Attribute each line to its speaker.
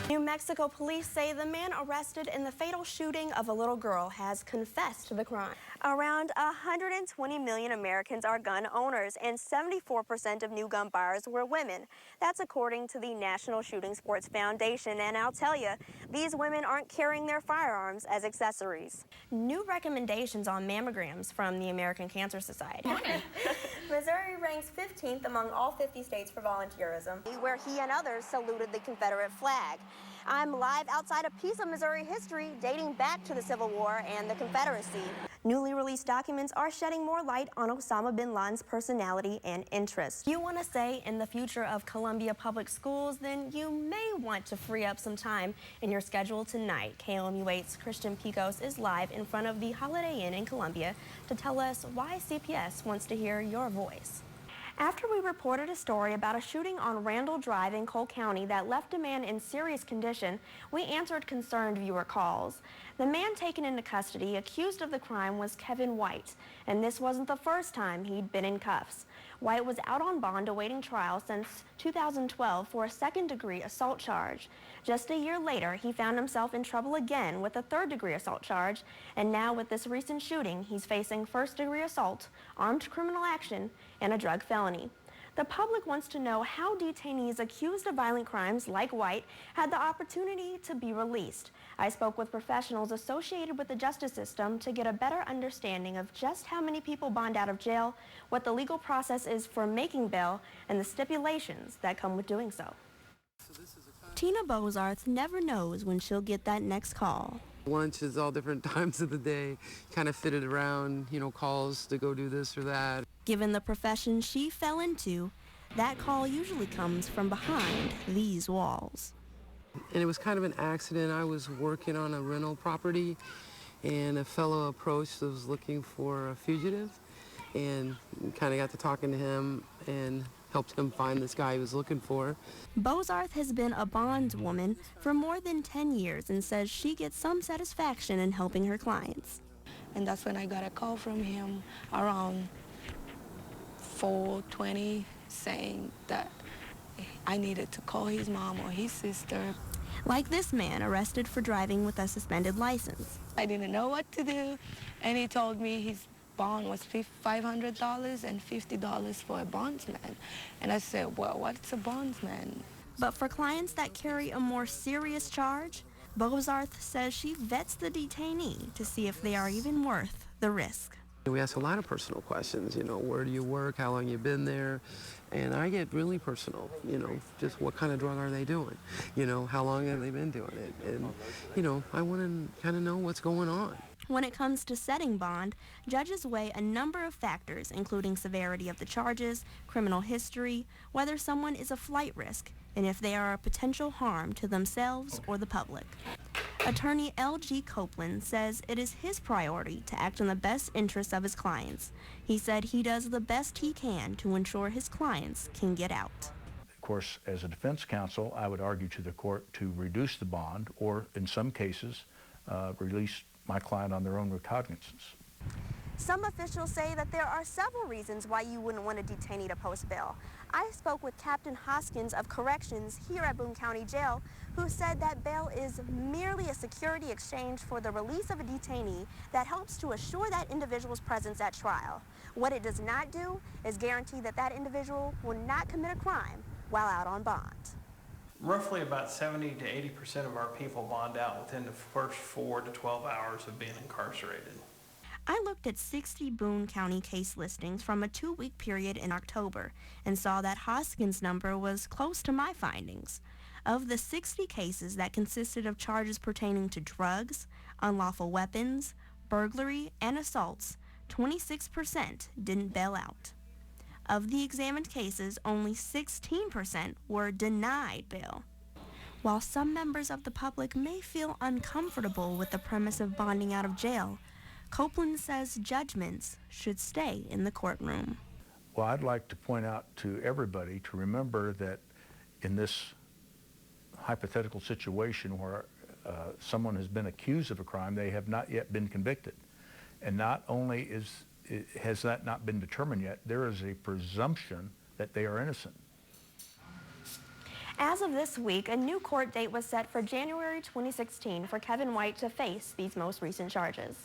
Speaker 1: New Mexico police say the man arrested in the fatal shooting of a little girl has confessed to the crime. Around 120 million Americans are gun owners, and 74% of new gun buyers were women. That's according to the National Shooting Sports Foundation, and I'll tell you, these women aren't carrying their firearms as accessories. New recommendations on mammograms from the American Cancer Society. Missouri ranks 15th among all 50 states for volunteerism, where he and others saluted the Confederate flag. I'm live outside a piece of Missouri history dating back to the Civil War and the Confederacy. Newly released documents are shedding more light on Osama bin Laden's personality and interests. If you want to say in the future of Columbia Public Schools, then you may want to free up some time in your schedule tonight. KOMU 8's Christian Picos is live in front of the Holiday Inn in Columbia to tell us why CPS wants to hear your voice. After we reported a story about a shooting on Randall Drive in Cole County that left a man in serious condition, we answered concerned viewer calls. The man taken into custody accused of the crime was Kevin White, and this wasn't the first time he'd been in cuffs. White was out on bond awaiting trial since 2012 for a second-degree assault charge. Just a year later, he found himself in trouble again with a third-degree assault charge, and now with this recent shooting, he's facing first-degree assault, armed criminal action, and a drug felony. The public wants to know how detainees accused of violent crimes like White had the opportunity to be released. I spoke with professionals associated with the justice system to get a better understanding of just how many people bond out of jail, what the legal process is for making bail, and the stipulations that come with doing so. Tina Bozarth never knows when she'll get that next call.
Speaker 2: Lunch is all different times of the day, kind of fitted around, calls to go do this or that.
Speaker 1: Given the profession she fell into, that call usually comes from behind these walls.
Speaker 2: And it was kind of an accident. I was working on a rental property, and a fellow approached that was looking for a fugitive, and kind of got to talking to him and helped him find this guy he was looking for.
Speaker 1: Bozarth has been a bondswoman for more than 10 years and says she gets some satisfaction in helping her clients.
Speaker 3: And that's when I got a call from him around 4:20 saying that I needed to call his mom or his sister.
Speaker 1: Like this man arrested for driving with a suspended license.
Speaker 3: I didn't know what to do, and he told me his bond was $500 and $50 for a bondsman. And I said, well, what's a bondsman?
Speaker 1: But for clients that carry a more serious charge, Bozarth says she vets the detainee to see if they are even worth the risk.
Speaker 2: We ask a lot of personal questions, where do you work, how long you been there, and I get really personal, just what kind of drug are they doing, how long have they been doing it, and, I want to kind of know what's going on.
Speaker 1: When it comes to setting bond, judges weigh a number of factors, including severity of the charges, criminal history, whether someone is a flight risk, and if they are a potential harm to themselves or the public. Attorney L.G. Copeland says it is his priority to act in the best interests of his clients. He said he does the best he can to ensure his clients can get out.
Speaker 4: Of course, as a defense counsel, I would argue to the court to reduce the bond or, in some cases, release my client on their own recognizance.
Speaker 1: Some officials say that there are several reasons why you wouldn't want a detainee to post bail. I spoke with Captain Hoskins of Corrections here at Boone County Jail, who said that bail is merely a security exchange for the release of a detainee that helps to assure that individual's presence at trial. What it does not do is guarantee that that individual will not commit a crime while out on bond.
Speaker 5: Roughly about 70 to 80% of our people bond out within the first 4 to 12 hours of being incarcerated.
Speaker 1: I looked at 60 Boone County case listings from a 2-week period in October and saw that Hoskins' number was close to my findings. Of the 60 cases that consisted of charges pertaining to drugs, unlawful weapons, burglary, and assaults, 26% didn't bail out. Of the examined cases, only 16% were denied bail. While some members of the public may feel uncomfortable with the premise of bonding out of jail, Copeland says judgments should stay in the courtroom.
Speaker 4: Well, I'd like to point out to everybody to remember that in this hypothetical situation where someone has been accused of a crime, they have not yet been convicted. And not only has that not been determined yet, there is a presumption that they are innocent.
Speaker 1: As of this week, a new court date was set for January 2016 for Kevin White to face these most recent charges.